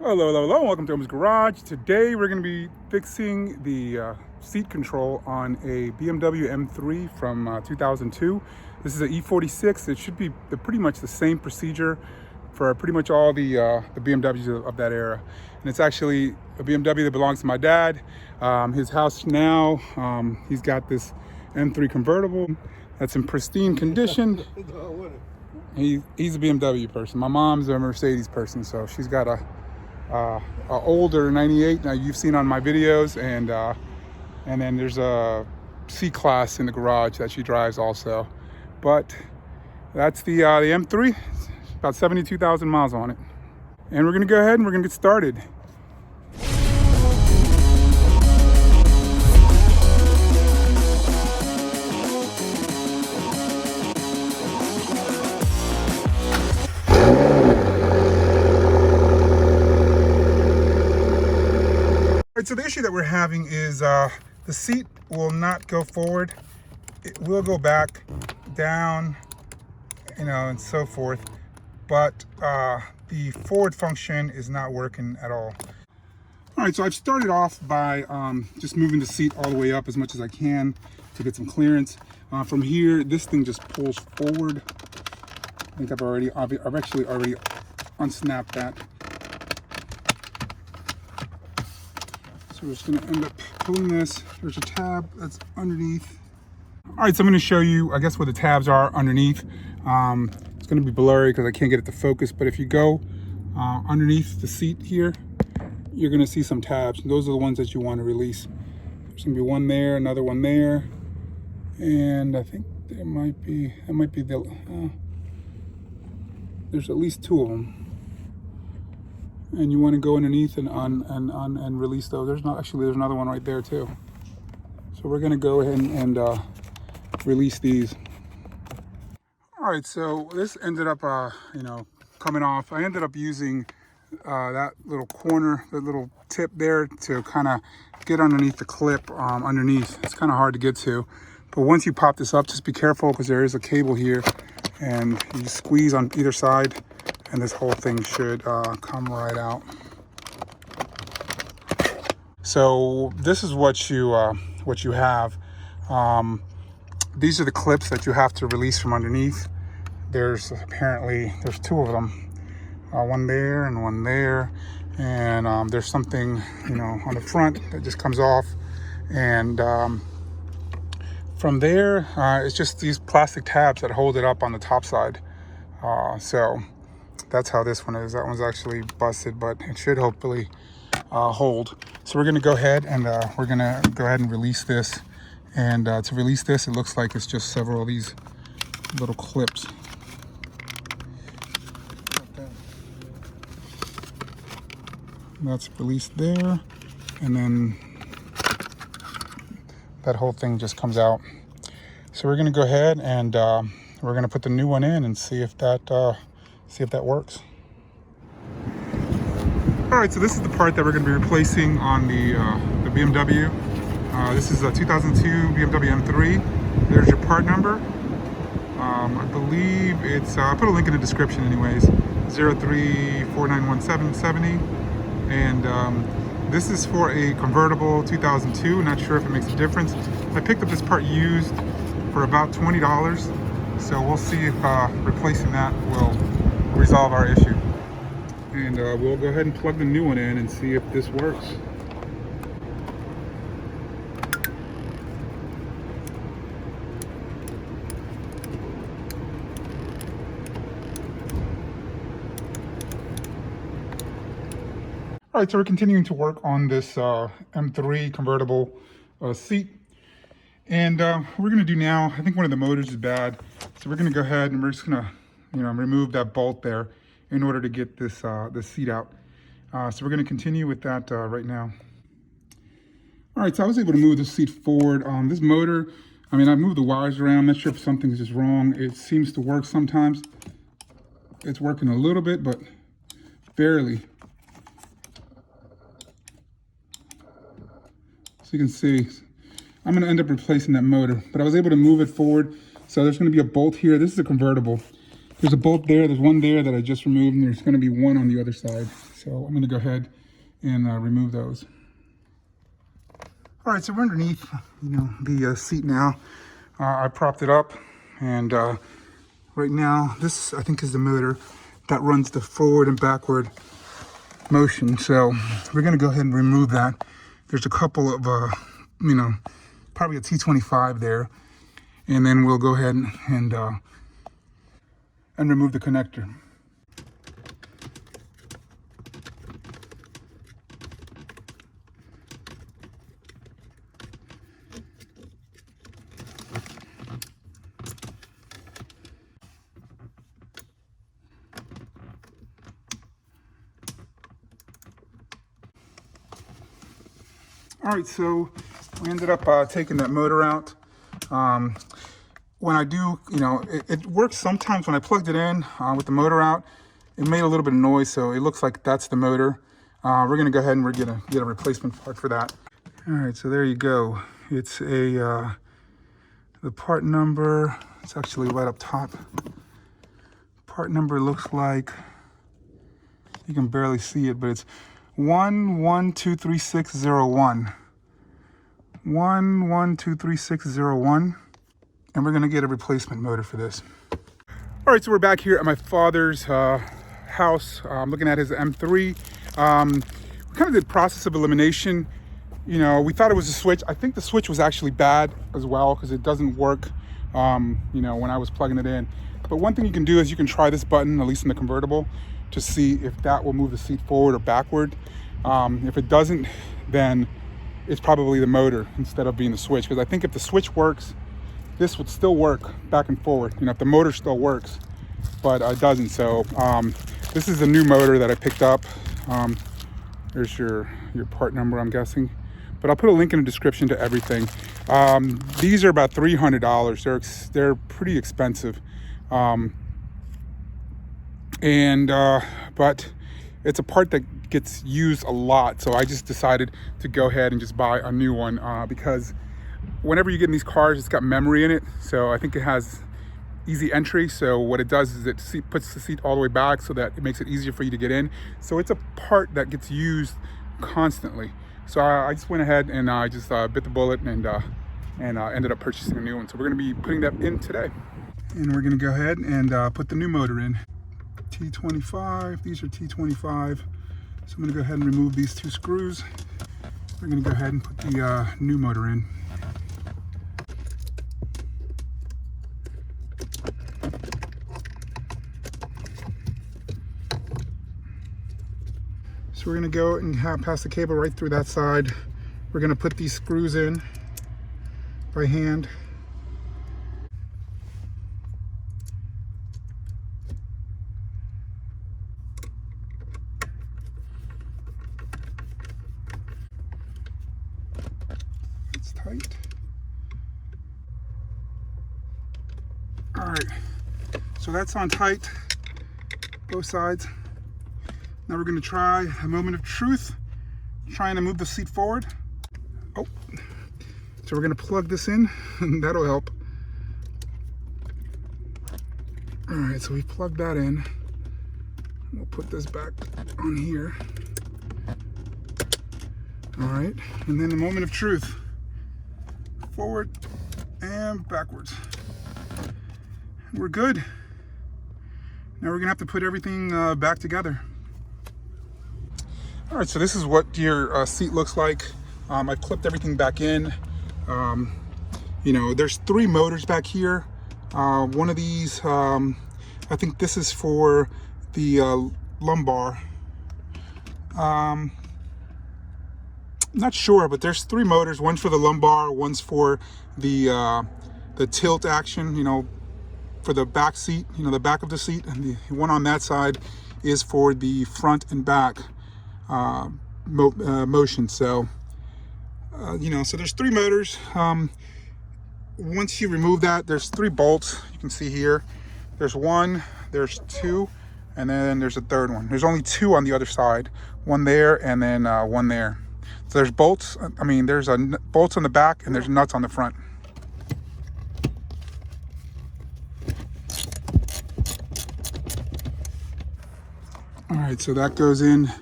Hello, welcome to Om's Garage. Today we're going to be fixing the seat control on a BMW M3 from 2002. This is an E46. It should be pretty much the same procedure for pretty much all the BMWs of that era. And it's actually a BMW that belongs to my dad. His house now, he's got this M3 convertible that's in pristine condition. He's a BMW person. My mom's a Mercedes person, so she's got a older 98 now you've seen on my videos, and then there's a C-Class in the garage that she drives also. But that's the M3. It's about 72,000 miles on it, and we're gonna go ahead and we're gonna get started. So the issue that we're having is the seat will not go forward. It will go back, down, and so forth. But the forward function is not working at all. All right, so I've started off by just moving the seat all the way up as much as I can to get some clearance. From here, this thing just pulls forward. I think I've actually already unsnapped that. So we're just gonna end up pulling this. There's a tab that's underneath. All right, so I'm gonna show you, I guess, where the tabs are underneath. It's gonna be blurry because I can't get it to focus, but if you go underneath the seat here, you're gonna see some tabs. And those are the ones that you wanna release. There's gonna be one there, another one there, and I think there might be, there's at least two of them. And you want to go underneath and release those. There's another one right there too. So we're going to go ahead and release these. All right, so this ended up coming off. I ended up using that little corner, the little tip there, to kind of get underneath the clip underneath. It's kind of hard to get to, but once you pop this up, just be careful because there is a cable here, and you squeeze on either side, and this whole thing should come right out. So this is what you have. These are the clips that you have to release from underneath. There's two of them, one there and one there, and there's something on the front that just comes off, and from there it's just these plastic tabs that hold it up on the top side. So that's how this one is. That one's actually busted, but it should hopefully hold. So we're gonna go ahead and release this. And to release this, it looks like it's just several of these little clips. That's released there, and then that whole thing just comes out. So we're gonna go ahead and we're gonna put the new one in and see if that works. All right, so this is the part that we're going to be replacing on the BMW. This is a 2002 BMW M3. There's your part number. I believe it's, I'll put a link in the description anyways, 03491770. And this is for a convertible 2002. Not sure if it makes a difference. I picked up this part used for about $20. So we'll see if replacing that will resolve our issue. And we'll go ahead and plug the new one in and see if this works. All right, so we're continuing to work on this M3 convertible seat. And we're gonna do now, I think one of the motors is bad. So we're gonna go ahead and we're just gonna remove that bolt there in order to get this seat out. So we're going to continue with that right now. All right, so I was able to move the seat forward. This motor, I moved the wires around. I'm not sure if something's just wrong. It seems to work sometimes. It's working a little bit, but barely. So you can see, I'm going to end up replacing that motor, but I was able to move it forward. So there's going to be a bolt here. This is a convertible. There's a bolt there, there's one there that I just removed, and there's going to be one on the other side. So I'm going to go ahead and remove those. All right, so we're underneath, the seat now. I propped it up, and right now, this I think is the motor that runs the forward and backward motion. So we're going to go ahead and remove that. There's a couple of, probably a T25 there, and then we'll go ahead and remove the connector. All right, so we ended up taking that motor out. When I do, it works sometimes. When I plugged it in with the motor out, it made a little bit of noise, so it looks like that's the motor. We're gonna go ahead and we're gonna get a replacement part for that. All right, so there you go. It's the part number, it's actually right up top. Part number looks like, you can barely see it, but it's 11236001. 11236001, and we're gonna get a replacement motor for this. All right, so we're back here at my father's house. I'm looking at his M3. We kind of did process of elimination. We thought it was a switch. I think the switch was actually bad as well because it doesn't work, when I was plugging it in. But one thing you can do is you can try this button, at least in the convertible, to see if that will move the seat forward or backward. If it doesn't, then it's probably the motor instead of being the switch. Because I think if the switch works, this would still work back and forward. If the motor still works, but it doesn't. So this is a new motor that I picked up. There's your part number, I'm guessing. But I'll put a link in the description to everything. These are about $300. They're pretty expensive. But it's a part that gets used a lot, so I just decided to go ahead and just buy a new one because whenever you get in these cars, it's got memory in it, so I think it has easy entry. So what it does is it puts the seat all the way back so that it makes it easier for you to get in. So it's a part that gets used constantly. So I just went ahead and I just bit the bullet and ended up purchasing a new one. So we're going to be putting that in today, and we're going to go ahead and put the new motor in. T25, these are T25. So I'm going to go ahead and remove these two screws. We're going to go ahead and put the new motor in. So we're going to go and pass the cable right through that side. We're going to put these screws in by hand. Tight. All right, so that's on tight, both sides. Now we're going to try a moment of truth, trying to move the seat forward. Oh, so we're going to plug this in, and that'll help. All right, so we plugged that in. We'll put this back on here. All right, and then a moment of truth. Forward and backwards. We're good. Now we're gonna have to put everything back together. All right, so this is what your seat looks like. I clipped everything back in. There's 3 motors back here. One of these, I think this is for the lumbar. Not sure, but there's 3 motors. One's for the lumbar, one's for the tilt action, for the back seat, the back of the seat, and the one on that side is for the front and back motion. So so there's 3 motors. Once you remove that, there's 3 bolts. You can see here there's 1, there's 2, and then there's a 3rd one. There's only 2 on the other side, 1 there and then 1 there. So there's bolts, there's bolts on the back and there's nuts on the front. All right, so that goes in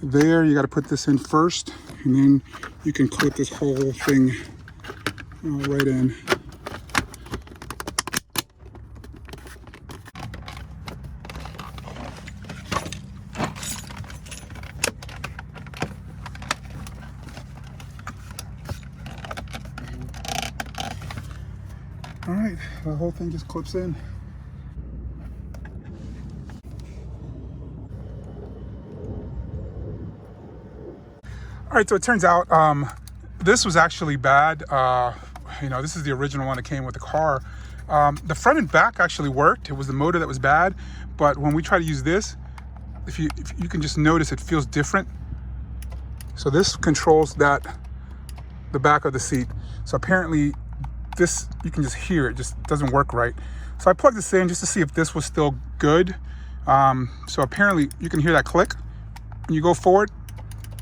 there. You got to put this in first, and then you can clip this whole thing right in. All right, the whole thing just clips in. All right, so it turns out this was actually bad. You know, this is the original one that came with the car. The front and back actually worked. It was the motor that was bad, but when we try to use this, if you can just notice, it feels different. So this controls the back of the seat. So apparently this, you can just hear it just doesn't work right. So I plugged this in just to see if this was still good. So apparently you can hear that click. When you go forward,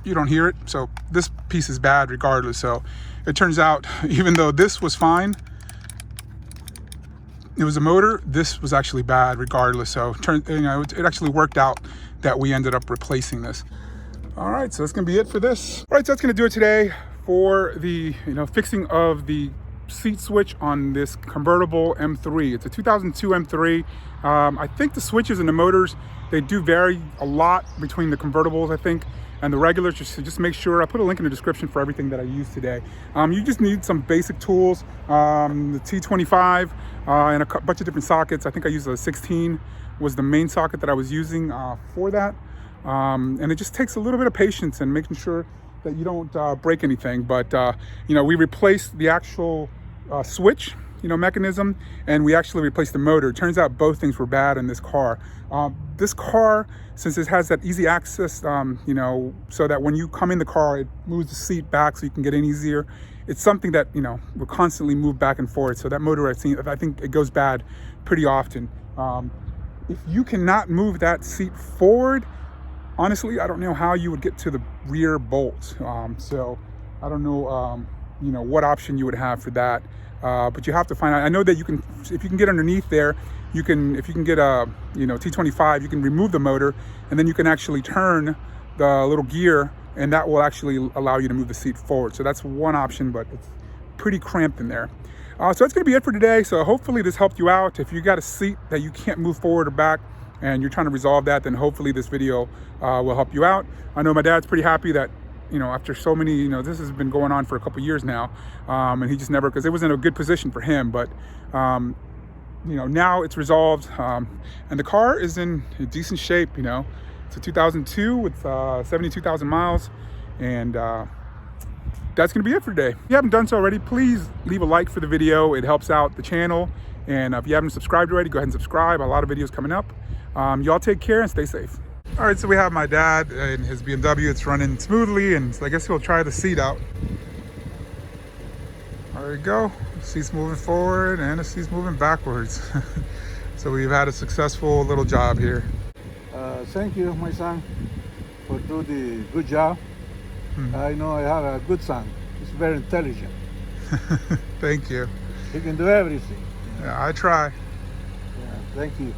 you don't hear it. So this piece is bad regardless. So it turns out, even though this was fine, it was a motor, this was actually bad regardless. So it actually worked out that we ended up replacing this. All right, so that's gonna be it for this. All right, so that's gonna do it today for the fixing of the seat switch on this convertible M3. It's a 2002 M3. I think the switches and the motors, they do vary a lot between the convertibles, I think, and the regulars. Just make sure, I put a link in the description for everything that I use today. You just need some basic tools, the T25 and a bunch of different sockets. I think I used a 16 was the main socket that I was using for that. And it just takes a little bit of patience and making sure that you don't break anything. But we replaced the actual switch mechanism, and we actually replaced the motor. It turns out both things were bad in this car. This car, since it has that easy access, so that when you come in the car, it moves the seat back so you can get in easier. It's something that will constantly move back and forth. So that motor, I think it goes bad pretty often. If you cannot move that seat forward, honestly, I don't know how you would get to the rear bolt. So I don't know, what option you would have for that. But you have to find out. I know that if you can get underneath there, if you can get a, T25, you can remove the motor, and then you can actually turn the little gear, and that will actually allow you to move the seat forward. So that's one option, but it's pretty cramped in there. So that's gonna be it for today. So hopefully this helped you out. If you got a seat that you can't move forward or back, and you're trying to resolve that, then hopefully this video will help you out. I know my dad's pretty happy that, after so many, this has been going on for a couple years now, and he just never, because it was in a good position for him, but now it's resolved, and the car is in decent shape. It's a 2002 with 72,000 miles, and that's gonna be it for today. If you haven't done so already, please leave a like for the video. It helps out the channel, and if you haven't subscribed already, go ahead and subscribe. A lot of videos coming up. Y'all take care and stay safe. All right, so we have my dad in his BMW. It's running smoothly, and I guess he'll try the seat out. There we go. The seat's moving forward and the seat's moving backwards. So we've had a successful little job here. Thank you, my son, for doing the good job. I know I have a good son. He's very intelligent. Thank you. He can do everything. Yeah, I try. Yeah, thank you.